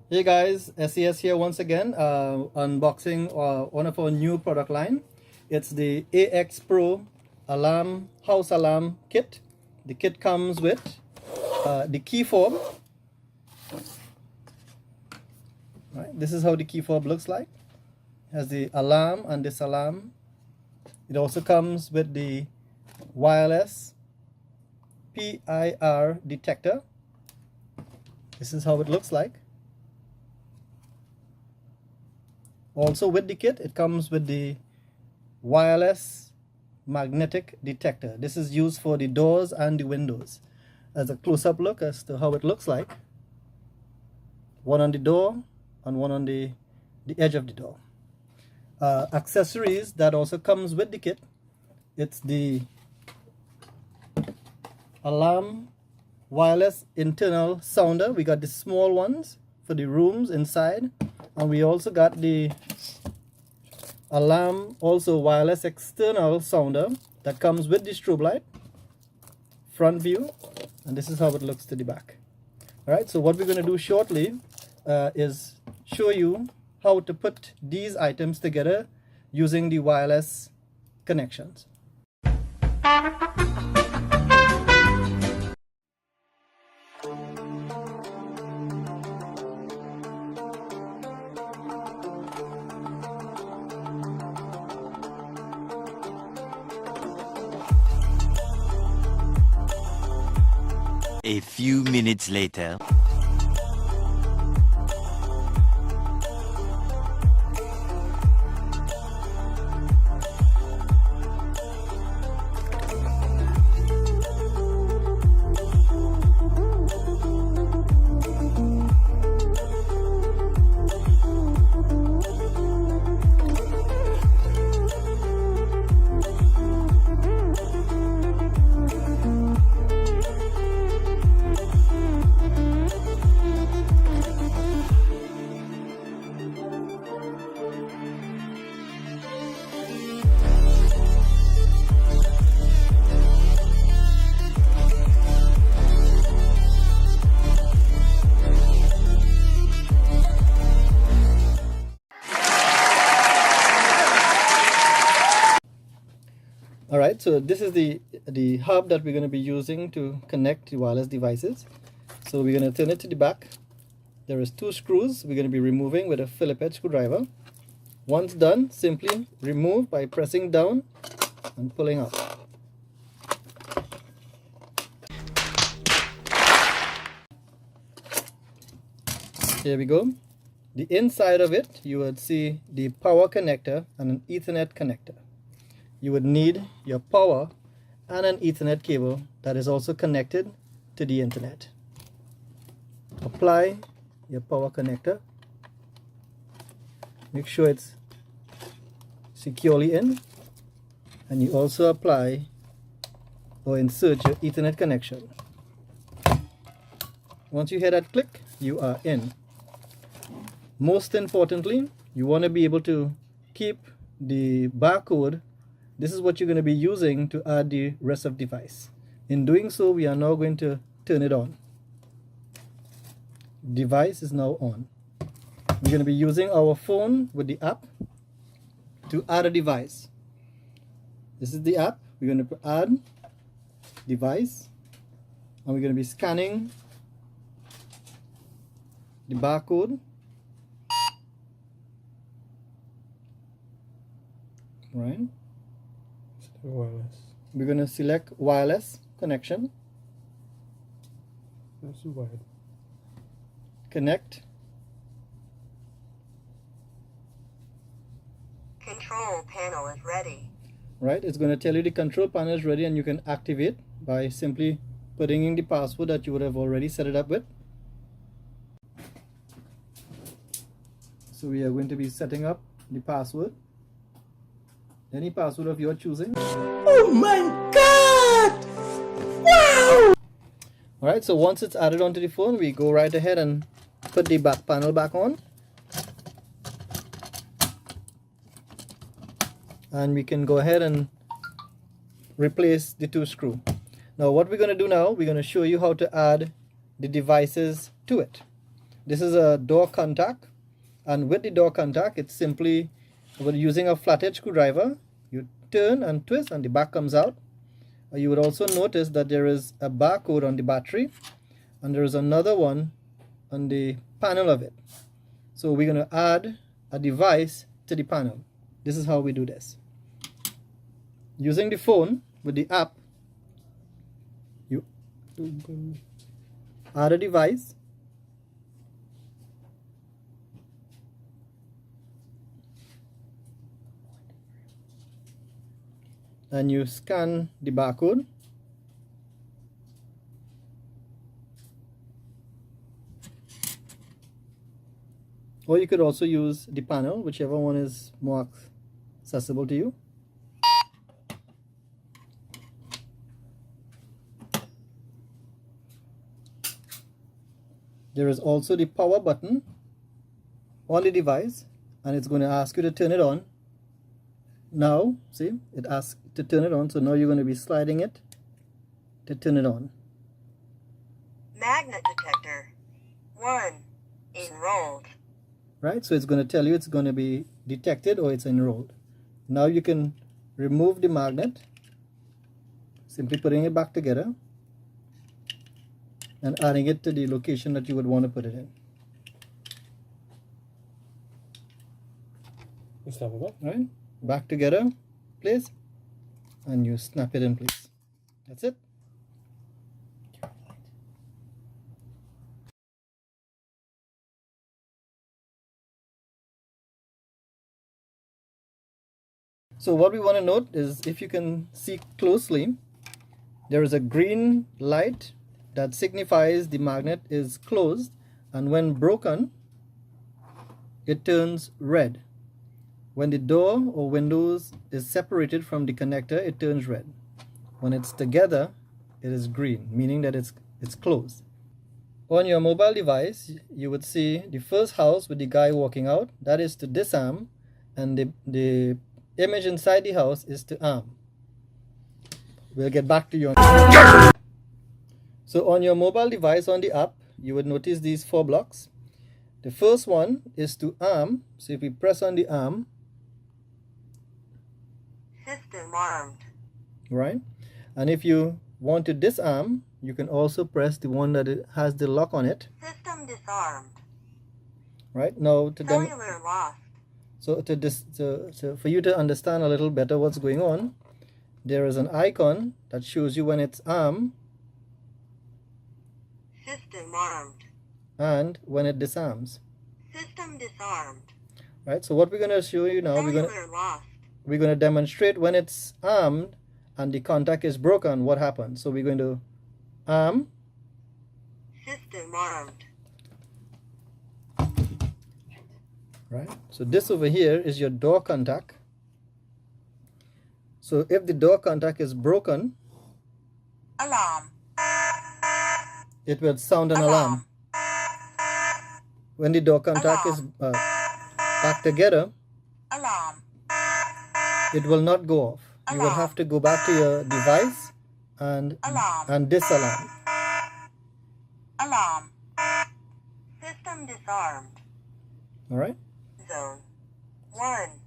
Hey guys, SES here once again, unboxing one of our new product line. It's the AX Pro house alarm kit. The kit comes with the key fob. Right, this is how the key fob looks like. It has the alarm and this alarm. It also comes with the wireless PIR detector. This is how it looks like. Also with the kit, it comes with the wireless magnetic detector. This is used for the doors and the windows. As a close-up look as to how it looks like. One on the door and one on the edge of the door. Accessories that also comes with the kit. It's the alarm wireless internal sounder. We got the small ones for the rooms inside. And we also got the alarm, also wireless external sounder that comes with the strobe light, front view, and this is how it looks to the back. Alright, so what we're going to do shortly is show you how to put these items together using the wireless connections. A few minutes later. Alright, so this is the hub that we're going to be using to connect the wireless devices. So we're going to turn it to the back. There is 2 screws we're going to be removing with a Phillips head screwdriver. Once done, simply remove by pressing down and pulling out. Here we go. The inside of it, you would see the power connector and an Ethernet connector. You would need your power and an Ethernet cable that is also connected to the internet. Apply your power connector. Make sure it's securely in, and you also apply or insert your Ethernet connection. Once you hear that click, you are in. Most importantly, you want to be able to keep the barcode. This is what you're going to be using to add the rest of the device. In doing so, we are now going to turn it on. Device is now on. We're going to be using our phone with the app to add a device. This is the app. We're going to add device, and we're going to be scanning the barcode. Right. Wireless. We're going to select wireless connection. That's wired. Connect. Control panel is ready. Right, it's going to tell you the control panel is ready, and you can activate by simply putting in the password that you would have already set it up with. So we are going to be setting up the password. Any password of your choosing. Oh my God! Wow! Alright, so once it's added onto the phone, we go right ahead and put the back panel back on. And we can go ahead and replace the 2 screws. Now what we're going to do now, we're going to show you how to add the devices to it. This is a door contact, and with the door contact, it's simply, we're using a flathead screwdriver. You turn and twist and the back comes out. You would also notice that there is a barcode on the battery, and there is another one on the panel of it. So we're going to add a device to the panel. This is how we do this. Using the phone with the app, you add a device, and you scan the barcode. Or you could also use the panel, whichever one is more accessible to you. There is also the power button on the device, and it's going to ask you to turn it on. Now, see, it asks to turn it on, so now you're going to be sliding it to turn it on. Magnet detector 1 enrolled. Right, so it's going to tell you it's going to be detected or it's enrolled. Now you can remove the magnet, simply putting it back together and adding it to the location that you would want to put it in. Right, back together, please, and you snap it in place. That's it. So what we want to note is, if you can see closely, there is a green light that signifies the magnet is closed, and when broken, it turns red. When the door or windows is separated from the connector, it turns red. When it's together, it is green, meaning that it's closed. On your mobile device, you would see the first house with the guy walking out. That is to disarm, and the image inside the house is to arm. We'll get back to you on. So on your mobile device, on the app, you would notice these 4 blocks. The first one is to arm. So if we press on the arm, System armed. right? And if you want to disarm, you can also press the one that has the lock on it. System disarmed. Right now, to Cellular lost. so for you to understand a little better what's going on, there is an icon that shows you when it's armed System armed. and when it disarms. System disarmed. Right. So what we're going to show you now, Cellular lost. we're going to demonstrate when it's armed and the contact is broken, what happens. So we're going to arm. System armed. Right. So this over here is your door contact. So if the door contact is broken, Alarm. it will sound an alarm. When the door contact is back together, Alarm. it will not go off. You will have to go back to your device and disalarm. Alarm. System disarmed. All right. Zone 1.